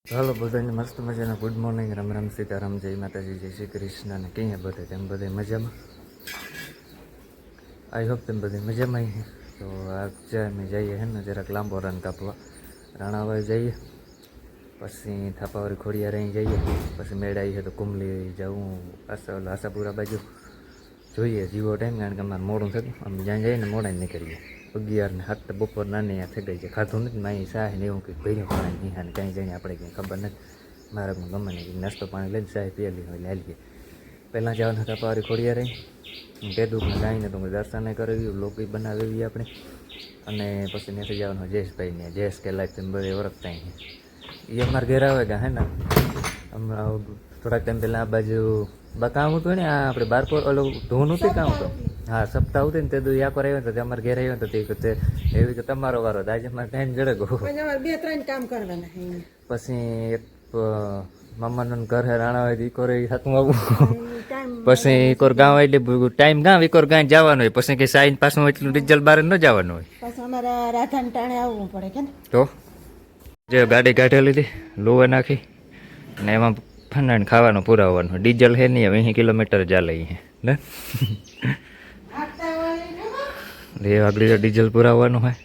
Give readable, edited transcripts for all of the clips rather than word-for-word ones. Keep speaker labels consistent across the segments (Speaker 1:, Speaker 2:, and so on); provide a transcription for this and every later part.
Speaker 1: હાલો બધાને મસ્ત મજાના ગુડ મોર્નિંગ, રામ રામ, સીતારામ, જય માતાજી, જય શ્રી કૃષ્ણ. અને ક્યાં બધા તેમ બધા મજામાં? આઈ હોપ તેમ બધી મજામાં છે. તો આજે અમે જઈએ હે ને જરાક લાંબો રન કાપવા રાણાવાય જઈએ, પછી થાપાવાળી ખોડિયા રહી જઈએ, પછી મેળાઈ છે તો કુમલી જવું આશાપુરા બાજુ જોઈએ જીવો ટાઈમ, કારણ કે અમારે મોડું થતું, અમે જ્યાં જઈએ ને મોડા જ નીકળીએ. 11 ને 7 બપોર નાની થઈ ગઈ છે, ખાધું નથી મારી સાહ ને એવું કંઈક ભર્યું પાણી નિહાને કાંઈ જઈને આપણે કંઈ ખબર નથી. મારે ગમે નહીં નાસ્તો પાણી લઈને સાહ પીએલી હોય લાલીએ. પહેલાં જવાના હતા પારી ખોડિયા રહી પેદુકને ગાઈને તો દર્શન કરાવી, લોકી બનાવી આપણે, અને પછી ત્યાંથી જવાનું જયેશભાઈને, જયેશ કે લાઈફ તેમ બધે ઓળખતા એ અમારે ઘેર આવે ગયા હે ને. હમણાં થોડાક ટાઈમ પહેલાં આ બાજુ કામ હતું ને, આ આપણે બારપોર ઓલું ધૂન હતું કામ હતું, હા સપ્તાહ આવતી ને તે દુ યાકોર આવ્યો તો અમારે ઘેર આવ્યો તો તે એવી કે તમારો વારો આજે મારે ટાઈમ જડે ગયો.
Speaker 2: 2-3 કામ કરવાના.
Speaker 1: પછી એક મામાનું ઘર હે રાણા હોય ઈકોર હાથમાં આવું, પછી ઈકોર ગામ એટલે ટાઈમ ગામ ઈકોર ગામ જવાનું હોય, પછી કે સાઈન પાછું એટલું ડીઝલ બાર ન જવાનું હોય,
Speaker 2: પછી અમારે રાધાને ટાણે આવવું પડે કે
Speaker 1: તો જે ગાડી કાઢી લીધી લોહે નાખી ને એમાં ફંડાને ખાવાનું પુરાવવાનું. ડીઝલ હે નહીં, 20 કિલોમીટર ચાલે ને એ આગળ ડીઝલ પુરાવવાનું હોય.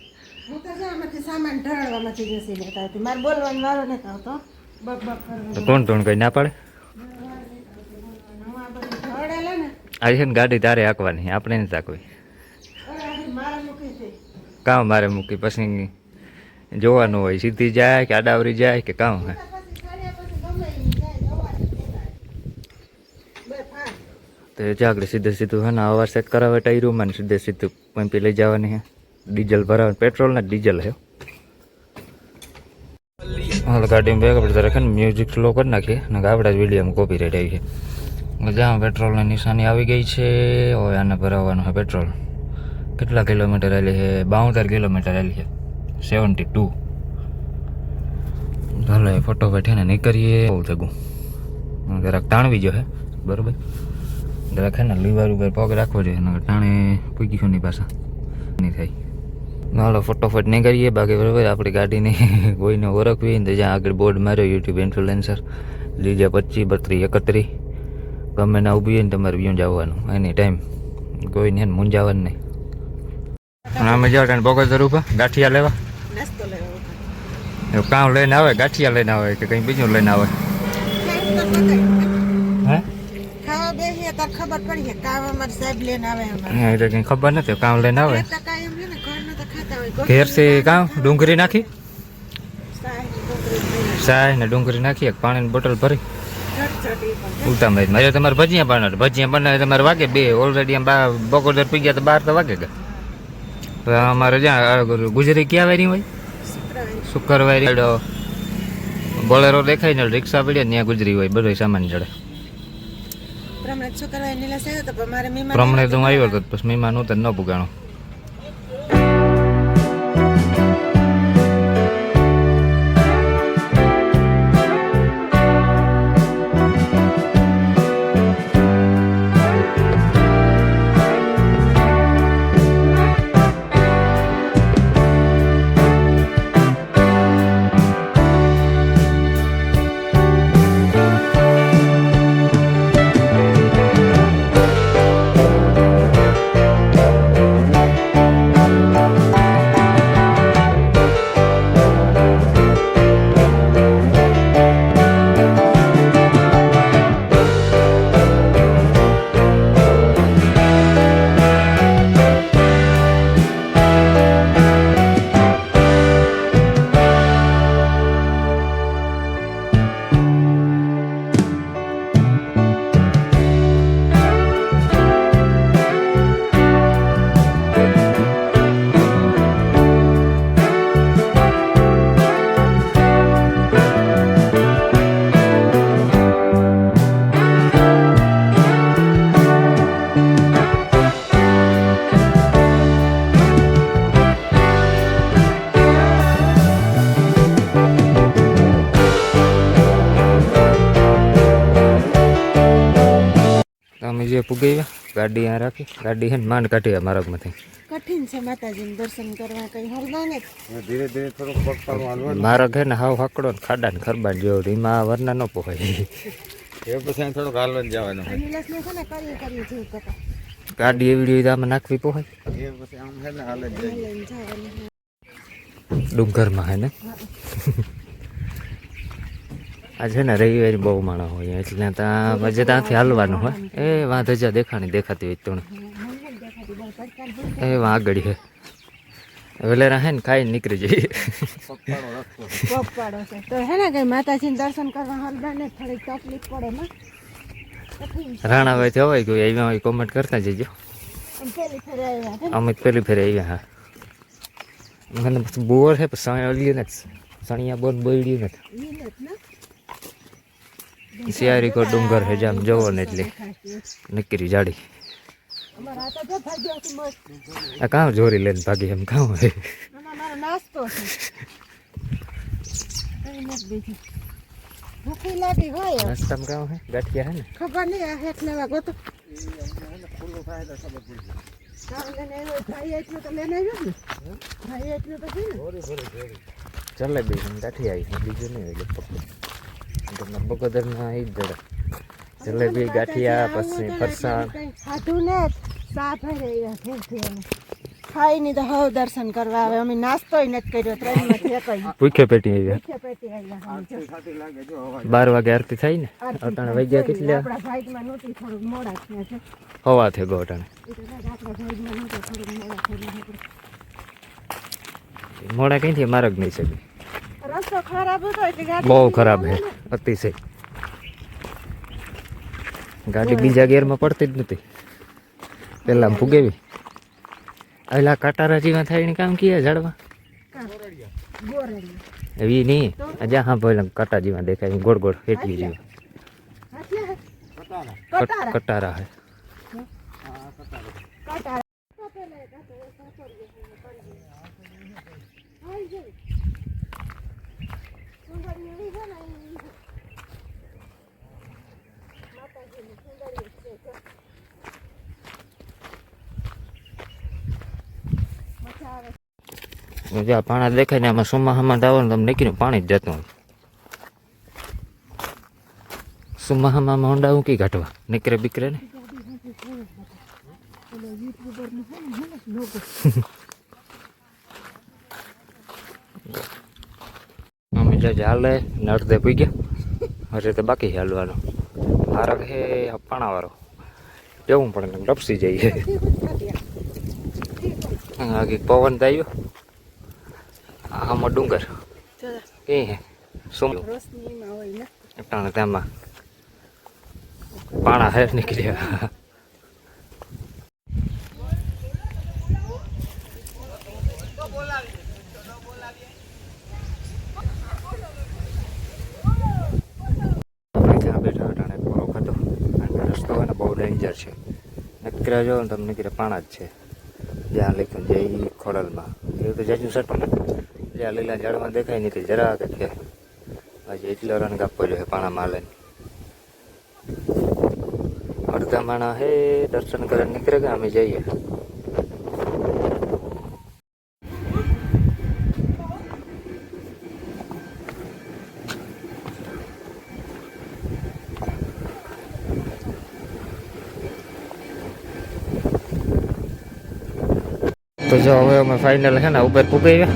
Speaker 2: હું તો આમાંથી સામાન ઢળવામાંથી બેસી લેતા હતી, મારે બોલવાનો વારો નથી આવતો.
Speaker 1: તો કોણ કઈ ના પાડે? આ છે ને ગાડી તારે હાંકવાની, આપણે નથી હાંકવી. કામ મારે મૂકી પછી જોવાનું હોય સીધી જાય કે આડાવરી જાય કે કામ હે. તો જાગડે સીધે સીધું હે ને અવાર સેટ કરાવે ટાયરોમાં ને સીધે સીધું પંપી લઈ જવાની હે, ડીઝલ ભરાવે, પેટ્રોલ ના ડીઝલ હે. હાલ ગાડીમાં બેગ આપણે રાખે ને મ્યુઝિક સ્લો કરી નાખીએ ને આપણા જ વિડીયોમાં કોપી રેટ આવી છે. જ્યાં પેટ્રોલની નિશાની આવી ગઈ છે, હવે આને ભરાવવાનું છે પેટ્રોલ. કેટલા કિલોમીટર આવેલી છે? 72 કિલોમીટર આવેલી છે, 72. ચાલો એ ફોટો બેઠીને નીકળીએ. બહુ થયું જરાક તાણવી જો હે બરાબર, જરાક હે ને લીવર ઉપર પગ રાખવો જોઈએ, ટાણે પૂગી નહીં પાછા નહીં થાય. હાલો ફટોફટ નીકળીએ. બાકી બરાબર આપણી ગાડીને કોઈને ઓળખવી ને તો જ્યાં આગળ બોર્ડ માર્યો યુટ્યુબ ઇન્ફ્લુએન્સર લીજા 25, 32, 31 ગમે ના ઊભી હોય ને તમારે વ્યૂ જવાનું એની ટાઈમ, કોઈને મૂંઝાવાનું નહીં. અમે જાવ ત્યાં બોગદર ઉપર ગાંઠિયા લેવા,
Speaker 2: નાસ્તો લેવો
Speaker 1: એવું કામ લઈને આવે, ગાંઠિયા લઈને આવે કે કંઈ બીજું લઈને આવે? હે
Speaker 2: ખાવા બેસીએ તો ખબર પડી કામ અમારે સાહેબ લઈને આવે.
Speaker 1: હા એટલે કંઈ ખબર નથી, કામ લઈને આવે.
Speaker 2: કાયમ ને ઘરનું તો ખાતા હોય.
Speaker 1: ઘેરથી કામ ડુંગળી નાખી, સાય ને ડુંગળી નાખી, પાણીની બોટલ ભરી ઉતામ મારે તમારે ભજીયા બનાવે તમારે વાગે 2 ઓલરેડી આમ બકોદર પી ગયા તો 12 તો વાગે ગયા. તો અમારે જ્યાં ગુજરી ક્યાં વારી હોય, શુક્રવારે બોલેરો દેખાય ને રિક્ષા પડ્યા ત્યાં ગુજરી હોય, બધો સામાન ચડે. પ્રમાણે તો હું આવ્યો હતો, પછી મહેમાન ઉતર ન પુગાણો. જે પૂગી ગાડી અહીંયા રાખી ગાડી છે ને માંડ કાઢી માર્ગમાંથી
Speaker 2: કઠિન છે માતાજીનું દર્શન કરવા કઈ હલવા ને
Speaker 3: ધીરે ધીરે થોડુંક પગપાળું હાલવાનું
Speaker 1: માર્ગ છે ને હાવ હાકડો ને ખાડા ને ખરબાન જેવો એમાં વરના ન પોહાય
Speaker 3: એ પછી અહીં થોડુંક હાલવાનું જવાનું હોય.
Speaker 2: વિલાસને છે ને કરી જેવું કરતા
Speaker 1: ગાડી એવી રીતે આમાં નાખવી પોહાય
Speaker 3: એ પછી આમ છે ને હાલે જ જાય.
Speaker 2: લઈને જવાનું
Speaker 1: ડુંગરમાં હે ને આ છે ને રવિવારે બહુ માણસ હોય એટલે ત્યાં પછી ત્યાંથી હાલવાનું હોય એ વાં ધજા દેખાતી હોય તો
Speaker 2: દેખાતી બહુ પડકાર
Speaker 1: એ વાં આગળ છે વેલેરા હે ને ખાઈ નીકળી જઈએ
Speaker 3: પગપાળો રસ્તો.
Speaker 2: પગ પાડો છે તો હે ને કઈ માતાજીને દર્શન કરવા હલવા ને થોડીક તકલીફ પડે માં કઠિન છે.
Speaker 1: રાણાભાઈ થવાય ગયું આવ્યા હોય કોમેન્ટ કરતા જજો
Speaker 2: આમ પેલી ફેરે આવ્યા છે ને.
Speaker 1: અમે પેલી ફેરે આવ્યા હા મને પછી બોર છે પછી સણ્યા ને સણિયા બોન બોલ્યું નથી
Speaker 2: ઈ ને જ ને.
Speaker 1: શિયારી કો ડુંગર છે જામ જવો ને એટલે નીકળી જાડી
Speaker 2: અમારા આ તો જો ભાગ્યો છે મસ્ત
Speaker 1: આ કાં જોરી લઈને ભાગી એમ કાં હોય
Speaker 2: આમાં મારો નાસ્તો છે કઈ નથી બીજું ભૂખી લાગી હોય
Speaker 1: નાસ્તામાં કાં હોય ગાંઠિયા હે ને
Speaker 2: ખબર નહીં આ હેઠ લેવા ગોતો
Speaker 3: ખુલ્લું થાય તો ખબર પડી જાય.
Speaker 2: તારે લઈને આવ્યો ભાઈ એટલું તો લઈને આવ્યો ને ભાઈ એટલું તો છે ને
Speaker 1: જલેબી અને ગાંઠિયા આવી બીજું નહીં હોય લગભગ બગોદરમાં આવી જ જડે જલેબી ગાંઠિયા પછી ફરસાણ
Speaker 2: ખાધું ને સા ભરે ખાઈ ની તો હવે દર્શન કરવા આવે અમે નાસ્તો નથી કર્યો ટ્રેનમાંથી એક
Speaker 1: ભૂખે પેટી આવ્યા
Speaker 2: ભૂખે પેટી આવ્યા અમે જો.
Speaker 3: છાતી લાગે જો અવાજ.
Speaker 1: 12 વાગે આરતી થાય ને
Speaker 2: આરતી
Speaker 1: અટાણે વાગ્યા કેટલા
Speaker 2: આપણા ભાઈમાં નહોતી થોડુંક મોડા થયા છે
Speaker 1: હવા થઈ ગયો અટાણે
Speaker 2: એ તો આપણા ભાઈમાં નહોતું થોડુંક મોડા થયા
Speaker 1: મોડા કઈથી માર્ગ નહીં શકે
Speaker 2: રસ્તો ખરાબ હતો એટલે ગાડી
Speaker 1: બહુ ખરાબ છે અતિશય ગાડી બીજા ગેરમાં પડતી જ નથી પેલા ફૂગેવી એલા કાટારા જેવા થાય ને કામ કીએ ઝાડવા
Speaker 2: ગોરેલી
Speaker 1: એવી નહીં અજા હા ભાઈ કાંટા જેવા દેખાય ગોળ ગોળ એટલી જેવા
Speaker 2: હાચી હે?
Speaker 3: કટારા.
Speaker 2: કટારા
Speaker 1: કટારા હે
Speaker 3: હા, કટારા.
Speaker 2: કટારા
Speaker 1: જ્યાં પાણા દેખાય ને આમાં સુમાહામાં દાવાનું તમે નીકળ્યું પાણી જ જતું હોય સુમાહામાં હોંડા ઊંકી કાઢવા નીકળે બીકરે ને અમે જો ચાલે ને અડધે પી ગયા હજે તો બાકી હાલવાનો માર્ગ હે પાણાવાળો જવું પડે ને ડપસી જઈએ આગે પવન થયો આમાં ડુંગર કે હે શું
Speaker 2: રોશનીમાં હોય ને
Speaker 1: અટાણે તેમાં પાણા હે નીકળ્યા બેઠા બેઠા અટાણે પૂરો ખાતો રસ્તો હોય ને બહુ ડેન્જર છે નીકળ્યા જો ને તમે નીકળે પાણા જ છે જ્યાં લખ્યું જય ખોડલમાં એવું તો જાજુ સટો ને જ્યાં લીલા ઝાડમાં દેખાય નહીં તે જરા કે હજી એટલો રન કાપવો જોઈએ પાણામાં લઈને અડધા માણા હે દર્શન કરવા નીકળે કે અમે જઈએ તો જો હવે અમે ફાઇનલ છે ને ઉપર પૂગી ગયા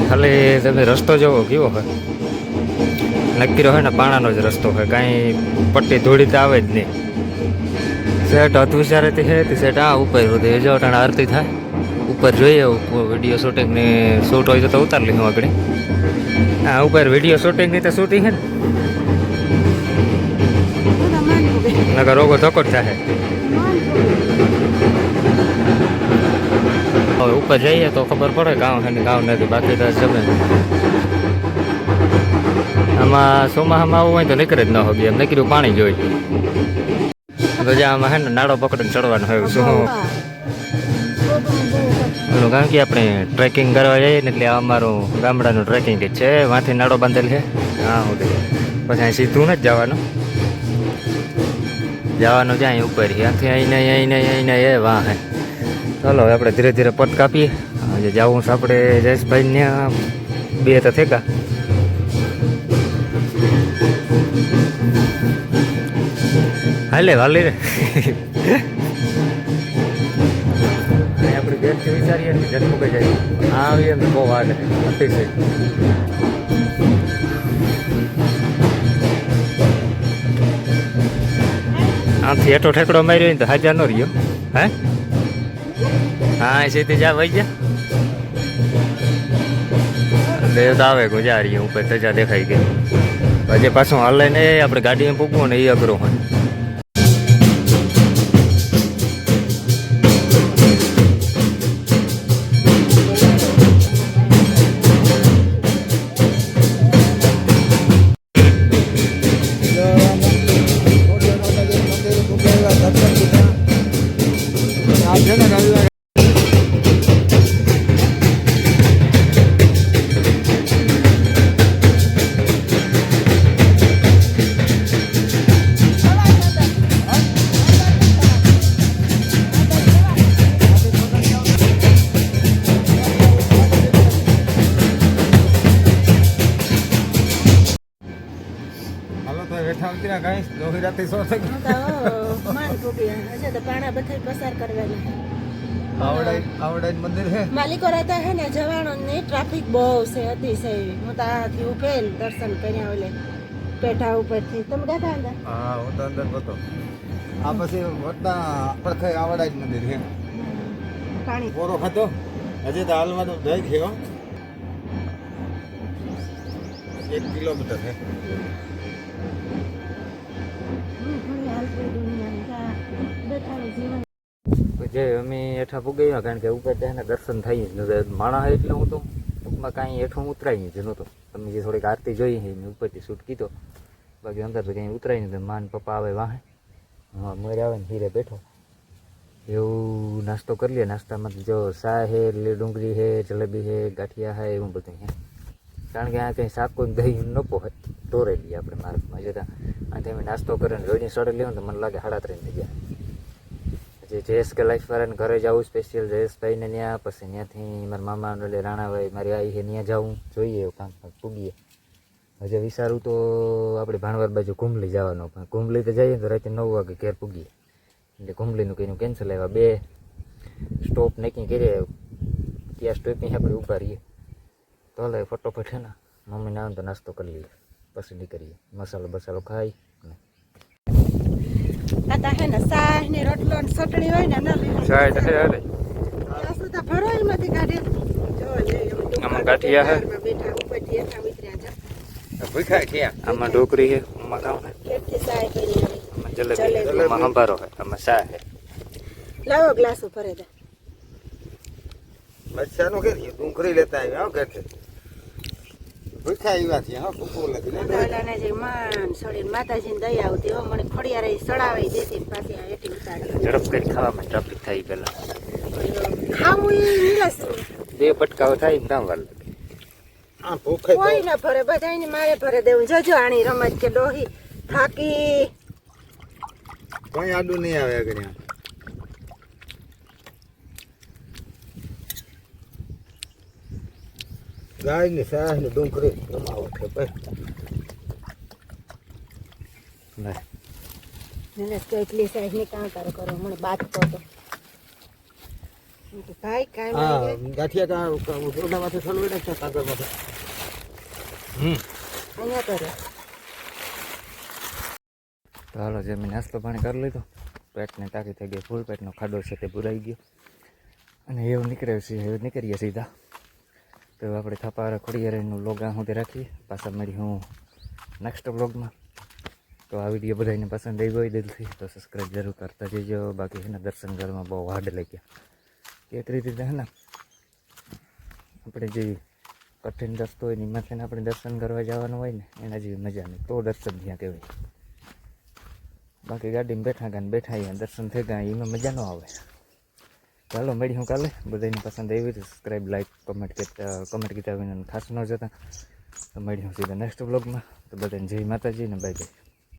Speaker 1: ખાલી તમે રસ્તો જોવો કેવો હોય નક્કી હોય ને પાણાનો જ રસ્તો હોય કાંઈ પટ્ટી ધોળી તો આવે જ નહીં સેટ હથવિચારેથી છે તે સેટ આ ઉપર સુધી જો ટાણે આરતી થાય ઉપર જોઈએ વિડીયો શૂટિંગની શૂટ હોય તો ઉતાર લઈશું આગળ હા ઉપર વિડીયો શૂટિંગની તો શૂટિંગ છે ને નકર રોગો ધક્કો જ થાય હવે ઉપર જઈએ તો ખબર પડે ગામ છે ને ગામ નથી બાકી તો જમે આમાં ચોમાસામાં આવું હોય તો નીકળે જ ન હોય એમ નીકળ્યું પાણી જોઈ તો જ્યાં આમાં હે ને નાળો પકડીને ચડવાનું હોય શું એનું કારણ કે આપણે ટ્રેકિંગ કરવા જઈએ ને એટલે આ અમારું ગામડાનું ટ્રેકિંગ જ છે વાંથી નાળો બાંધેલ છે હા હું પછી અહીં સીધું નથી જવાનું જવાનું જાય ઉપર ત્યાંથી આઈને એ વાહ હે. ચાલો હવે આપણે ધીરે ધીરે પટ કાપીએ. આજે જવું છે આપણે જયેશભાઈને 2 તો થેકા. હાલે વાલી રે આપણે બેનથી વિચારીએ ને જન્મ કઈ જાય આવીએ ને બહુ વાટ અતિશય. આમથી હેઠો ઠેકડો માર્યો ને તો હાજર ન રહ્યો. હે હા સીધી જા વહી જા દેવ તો આવે ગુજારીએ ઉપર તજા દેખાઈ ગઈ. પછી પાછું હાલે ને આપણે ગાડીમાં પૂગવું ને એ અઘરું હોય.
Speaker 3: હાલો તો બેઠા ઉતર્યા ગાઈસ લોહી રાતે સો થઈ
Speaker 2: હું તો માન પૂગી હજે તો પાણા બધા પસાર કરવાના.
Speaker 3: આવડાઈ મંદિર છે.
Speaker 2: માલિકો રહેતા હે ને જવાનો ને ટ્રાફિક બહુ છે અતિશય. હું તો આથી ઉભેલ દર્શન કર્યા ઓલે પેઠા ઉપરથી. તમે ગયા અંદર?
Speaker 3: હા હું તો અંદર હતો. આ પછી વડના પડખે આવડાઈ મંદિર છે.
Speaker 2: પાણી
Speaker 3: પોરો ખાતો હજી તો હાલમાં તો દઈ ગયો 1 કિલોમીટર છે.
Speaker 1: જે અમે હેઠા પૂગી ગયા કારણ કે ઉપર ત્યાં દર્શન થઈ જ નહોતા. માણસ એટલે હું તો ટૂંકમાં કાંઈ હેઠું ઉતરાય જ નહોતો. તમે જે થોડીક આરતી જોઈ મેં ઉપરથી શૂટ કીધો. બાકી અંદર તો કંઈ ઉતરાય નહીં. માન પપ્પા આવે વાહે હા મરે આવે ને હીરે બેઠો એવું નાસ્તો કરી લે. નાસ્તામાં જો ચા હે લીલી ડુંગળી હે જલેબી હે ગાંઠિયા હે એવું બધું હે. કારણ કે આ કંઈ શાક કોઈ દહીં ન પોહે તોરે લઈએ આપણે માર્ગમાં જતાં. આથી અમે નાસ્તો કરીને રોજની સડે લેવું તો મને લાગે 3:30 થઈ ગયા. જે જયેશ કે લાઈફ વાળાને ઘરે જવું સ્પેશિયલ જયેશભાઈને ત્યાં. પછી ત્યાંથી મારા મામા એટલે રાણાભાઈ મારી આવી છે ત્યાં જવું જોઈએ એવું કામ પૂગીએ. હજી વિચારું તો આપણે ભાણવાર બાજુ કુંભલી જવાનું. પણ કુંભલી તો જઈએ તો રાતે 9 વાગે ઘેર પૂગીએ. એટલે કુંભલીનું કંઈનું કેન્સલ આવ્યા. 2 સ્ટોપ નક્કી કરીએ. ત્યાં સ્ટોપની આપણે ઊભા રહીએ તો હલે ફટોફટ છે ને મમ્મીને આવે તો નાસ્તો કરી લઈએ પછી નીકળીએ. મસાલો બસાલો ખાઈ
Speaker 2: આતા હે ને શાહ ને રોટલો ને ચટણી હોય ને ના લે
Speaker 1: ચાય તો હાલે
Speaker 2: સુતા ભરોઈ માંથી કાઢે જો લે
Speaker 1: આમાં ગાંઠિયા હે
Speaker 2: બેઠા ઉપરથી હેઠા ઉતર્યા જા
Speaker 3: ભૂખા ક્યાં
Speaker 1: આમાં ઢોકરી હે આમાં ખાવ હે
Speaker 2: કેટલી ચાય કરી
Speaker 1: આમાં જલેબી આમાં હંભારો હે આમાં ચા હે.
Speaker 2: લાવો ગ્લાસ ઉપર દે
Speaker 3: બચ્ચાનું કે ડુંગળી લેતા આવ્યા હો ઘરથી. ભૂખા આવ્યા છે હા કુકુ લગી
Speaker 2: દાદાને જે માન છોડીને માતાજીને દયા આવતી હો મને ખોડિયા રહી સડાવી દેતી પાછી આ હેઠી ઉતારી
Speaker 1: ઝડપ કરી ખાવામાં ટ્રાફિક થાય પહેલા
Speaker 2: ખાવું એ નિરાશ
Speaker 1: 2 પટકાઓ થાય ને કામ વાર લાગે.
Speaker 3: આ ભૂખે
Speaker 2: કોઈ ના ભરે બધાને મારે ભરે દેવું. જોજો આની રમત કે ડોહી થાકી
Speaker 3: કોઈ આડું નહીં આવે આગળ. ગાય ને શાહ ને ડુંગળી રમાવો છે
Speaker 1: લે
Speaker 2: નિલેશ તો એટલી સાઈઝ ની કામ કરો મને બાત તો ભાઈ કાઈ
Speaker 3: હા
Speaker 2: નહીં
Speaker 3: ગાંઠિયા કા ઓડા માથે છોડવે છે કાગળ માથે
Speaker 2: અહીંયા કરે
Speaker 1: તો હાલો જે મેં નાસ્તો પાણી કરી લીધો. પેટને ટાંકી થઈ ગઈ ફૂલ. પેટનો ખાડો છે તે ભરાઈ ગયો અને એવું નીકળ્યું છે. એવું નીકળીએ સીધા તો આપણે થપારા ખોડિયારનું વ્લોગ આ સુધી રાખીએ. પાછા મળી હું નેક્સ્ટ વ્લોગમાં. તો આ વિડીયો બધાને પસંદ આવી ગયો દિલથી તો સબસ્ક્રાઈબ જરૂર કરતા જજો. બાકી છે ને દર્શન કરવામાં બહુ હાર્ડ લાગ્યા. એક રીતે છે ને આપણે જે કઠિન રસ્તો હોય ને એમાંથી આપણે દર્શન કરવા જવાનું હોય ને એના જેવી મજા નહીં. તો દર્શન ત્યાં કહેવાય. બાકી ગાડીમાં બેઠા ગયા બેઠા અહીંયા દર્શન થઈ ગયા એમાં મજા ન આવે. ચાલો મળી હું કાલે. બધાને પસંદ આવી તો સબસ્ક્રાઈબ લાઈક કમેન્ટ કીધા વિના ખાસ ન જતા. તો મળી હું સીધા નેક્સ્ટ વ્લોગમાં. તો બધાને જય માતાજી ને બાય બાય.